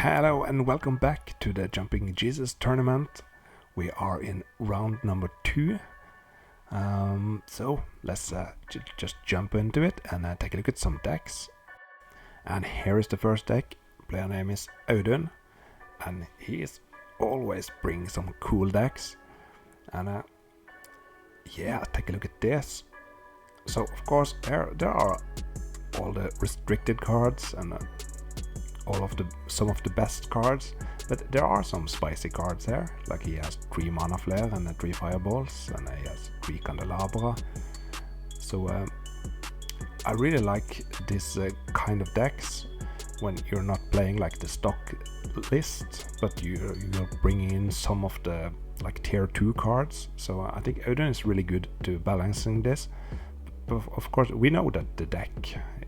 Hello and welcome back to the Jumping Jesus tournament. We are in round number 2. So let's just jump into it and take a look at some decks. And here is the first deck. Player name is Audun, and he is always bringing some cool decks. And yeah, take a look at this. So of course there are all the restricted cards and some of the best cards, but there are some spicy cards here. Like he has 3 mana flare and 3 fireballs, and he has 3 candelabra. So I really like this kind of decks when you're not playing like the stock list, but you're bringing in some of the like tier 2 cards. So I think Audun is really good to balancing this. But of course we know that the deck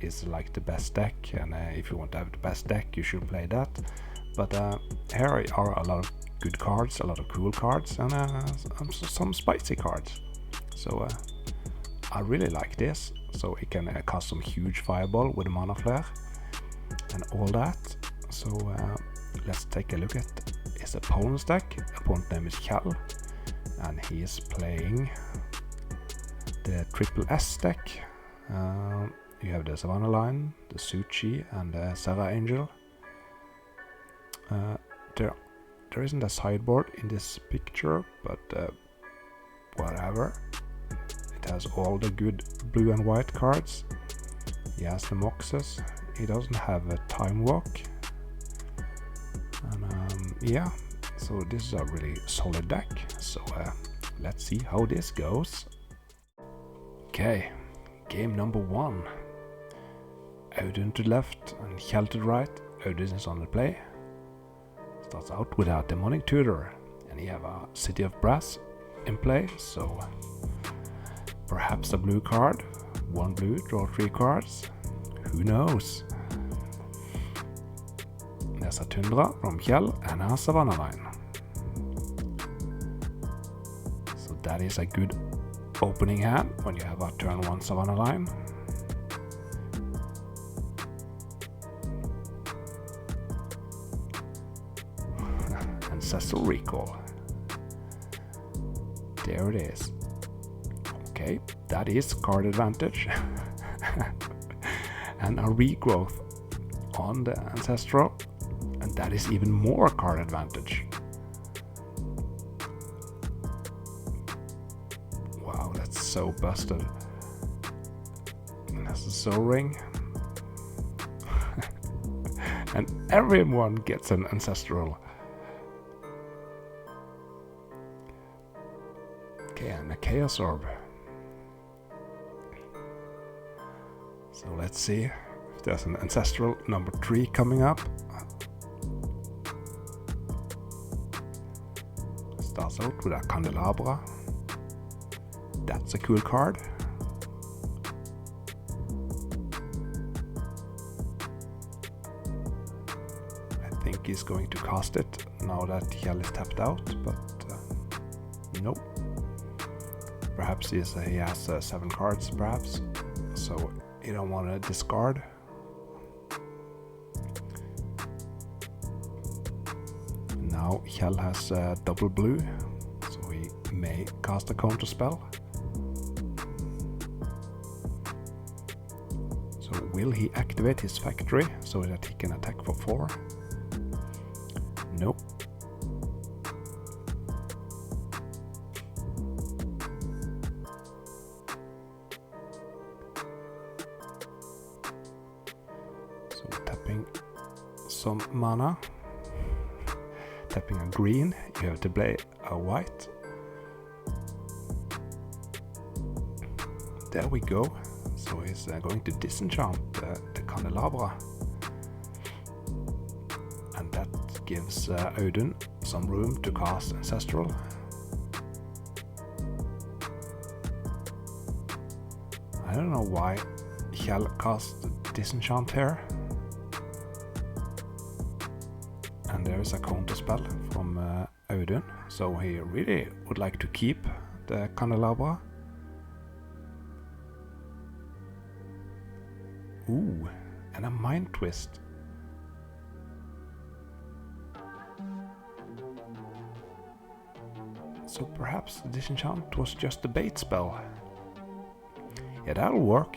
is like the best deck, and if you want to have the best deck you should play that. But here are a lot of good cards, a lot of cool cards, and some spicy cards. So I really like this. So it can cast some huge fireball with a mana flare and all that. So let's take a look at his opponent's deck. Opponent name is Kjell, and he is playing the Triple S deck. You have the Savannah Line, the Suchi, and the Sarah Angel. There isn't a sideboard in this picture, but whatever. It has all the good blue and white cards. He has the Moxes. He doesn't have a Time Walk. And yeah, so this is a really solid deck. So let's see how this goes. Okay, game number 1. Audun to the left and Kjell to the right. Audun is on the play. Starts out with a Demonic Tutor, and he have a City of Brass in play, so perhaps a blue card. 1 blue, draw 3 cards. Who knows? There's a Tundra from Kjell and a Savannah Line. So that is a good opening hand when you have a turn 1 Savannah Line. Ancestral Recall. There it is. Okay, that is card advantage. And a regrowth on the Ancestral, and that is even more card advantage. Wow, that's so busted. That's a Soul Ring. And everyone gets an Ancestral. Okay, and a Chaos Orb. So let's see if there's an Ancestral number 3 coming up. Starts out with a Candelabra. That's a cool card. I think he's going to cast it now that Kjell is tapped out, but nope. Perhaps he has 7 cards, perhaps, so you don't want to discard. Now Kjell has double blue, so he may cast a counter spell. So will he activate his factory so that he can attack for 4? Nope. So tapping some mana. Tapping a green, you have to play a white. There we go. So he's going to disenchant the Candelabra. And that gives Audun some room to cast Ancestral. I don't know why Kjell cast disenchant here. And there is a counter spell from Audun, so he really would like to keep the Candelabra. Ooh, and a Mind Twist. So perhaps the disenchant was just a bait spell. Yeah, that'll work.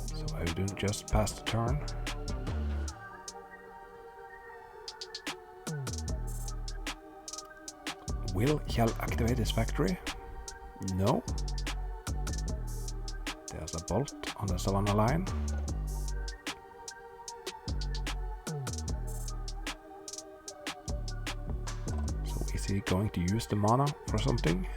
So Odin just passed the turn. Will Kjell activate his factory? No. There's a bolt on the Savannah line. So is he going to use the mana for something?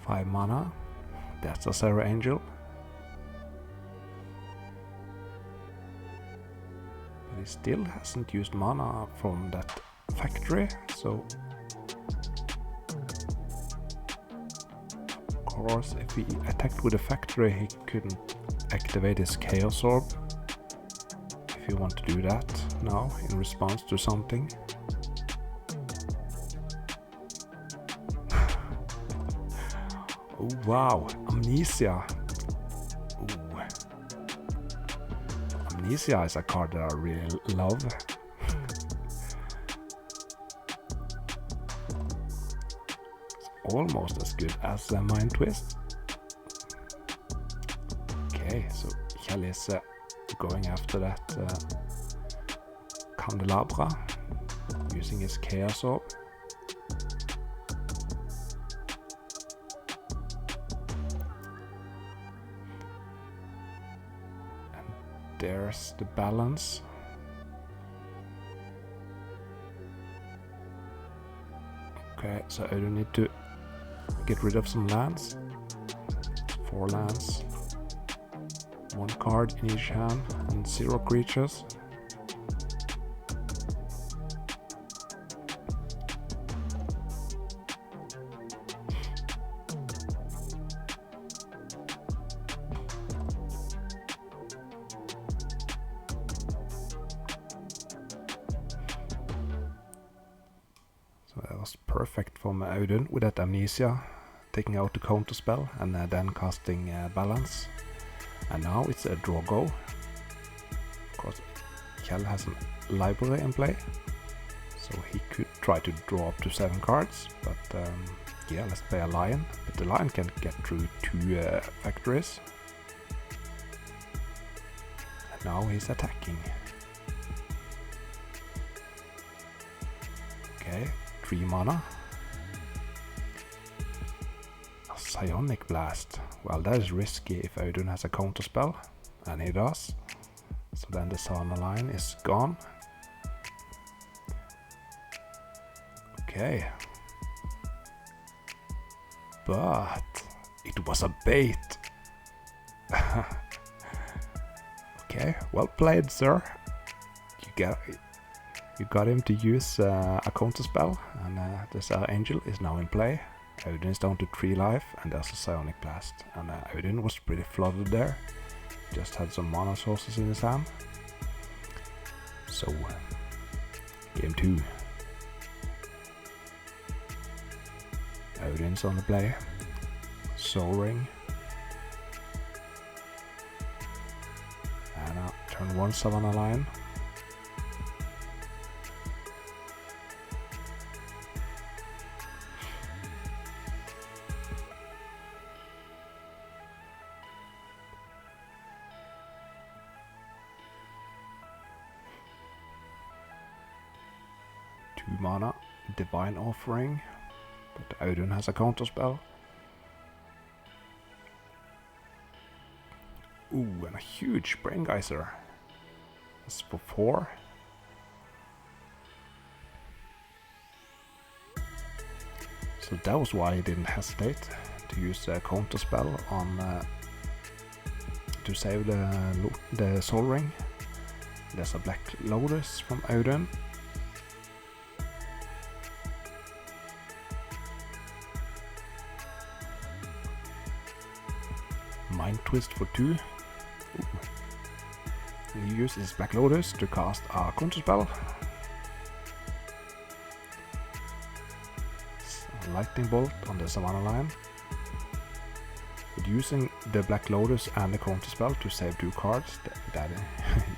Five mana. That's a Sarah Angel. But he still hasn't used mana from that factory, so of course if he attacked with a factory he couldn't activate his Chaos Orb. If you want to do that now in response to something. Oh wow, Amnesia. Ooh. Amnesia is a card that I really love. It's almost as good as Mind Twist. Okay, so Kjell is going after that Candelabra using his Chaos Orb. There's the balance. Okay, so I don't need to get rid of some lands. 4 lands. 1 card in each hand and 0 creatures. That was perfect from Audun with that Amnesia, taking out the counter spell and then casting Balance. And now it's a draw go. Of course, Kjell has a library in play, so he could try to draw up to 7 cards, but yeah, let's play a lion. But the lion can get through 2 factories. And now he's attacking. Okay. 3 mana. A Psionic Blast. Well, that is risky if Audun has a counter spell, and he does. So then the Savannah line is gone. Okay. But it was a bait. Okay, well played, sir. You got him to use a counter spell, and the Sarah Angel is now in play. Odin is down to 3 life, and there's a Psionic Blast. And Odin was pretty flooded there. Just had some mana sources in his hand. So, game 2. Odin's on the play. Soul Ring. And turn 1 Savannah line. Mana, Divine Offering, but Odin has a counter spell. Ooh, and a huge Brain Geyser. That's for 4. So that was why he didn't hesitate to use a counter spell on to save the Soul Ring. There's a Black Lotus from Odin. Mind Twist for 2. Ooh. He uses Black Lotus to cast a counter spell. lightning bolt on the Savannah line. But using the Black Lotus and the counter spell to save 2 cards, that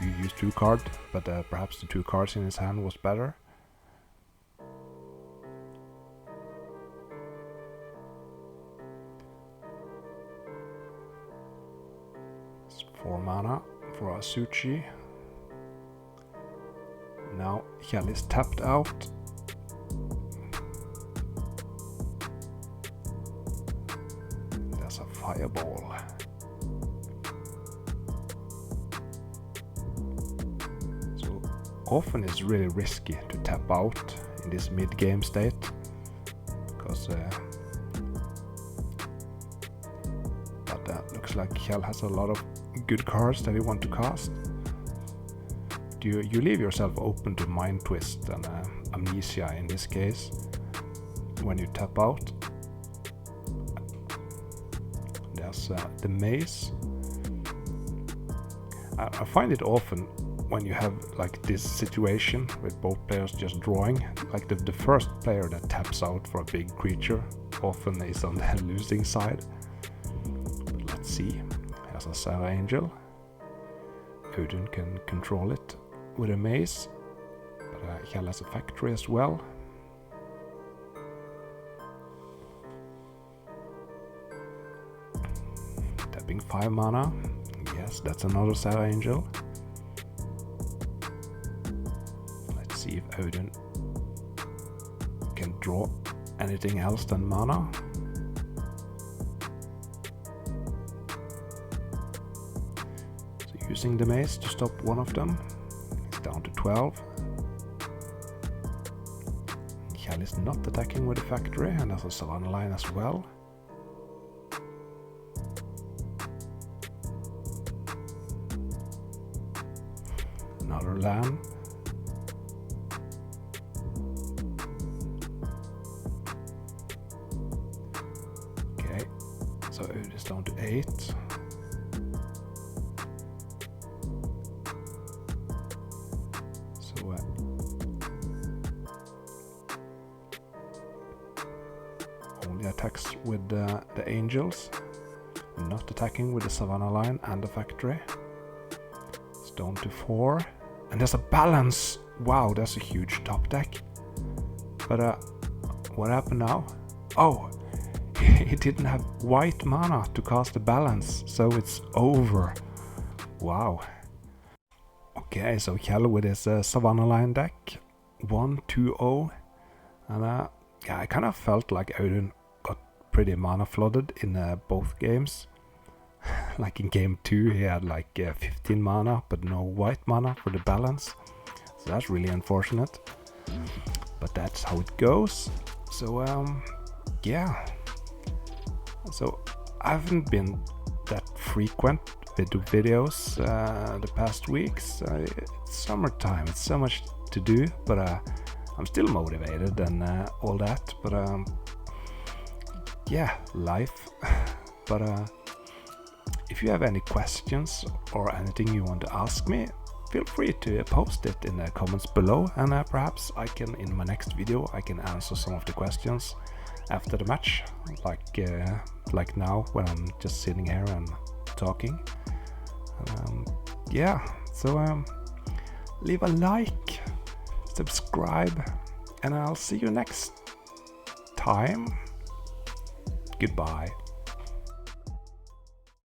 you use 2 cards, but perhaps the 2 cards in his hand was better. It's 4 mana for our Suchi. Now Kjell is tapped out. There's a fireball. So often it's really risky to tap out in this mid-game state, because but looks like Kjell has a lot of good cards that he want to cast. You leave yourself open to Mind Twist and Amnesia in this case when you tap out. There's the Maze. I find it often when you have like this situation with both players just drawing, like the first player that taps out for a big creature often is on the losing side. But let's see. Here's a Sarah Angel. Odin can control it with a Maze, but Kjell has a factory as well. Tapping 5 mana. Yes, that's another Sarah Angel. Let's see if Odin can draw anything else than mana. So using the Maze to stop one of them. Down to 12. Kjell is not attacking with the factory, and there's a Savannah line as well. Another land. Okay, so it is down to 8. Only attacks with the angels, not attacking with the Savannah line and the factory. It's down to 4, and there's a balance. Wow, that's a huge top deck. But what happened now? Oh, he didn't have white mana to cast the balance, so it's over. Wow. Okay, so Kjell with his Savannah line deck, 1-2-0, and yeah, I kind of felt like Odin got pretty mana flooded in both games. Like in game 2 he had like 15 mana but no white mana for the balance, so that's really unfortunate, but that's how it goes. So yeah, so I haven't been that frequent with the videos the past weeks. It's summertime, it's so much to do, but I'm still motivated and all that, but yeah, life. But if you have any questions or anything you want to ask me, feel free to post it in the comments below, and perhaps I can, in my next video, I can answer some of the questions after the match, like now when I'm just sitting here and talking. Yeah, so leave a like, subscribe, and I'll see you next time. Goodbye.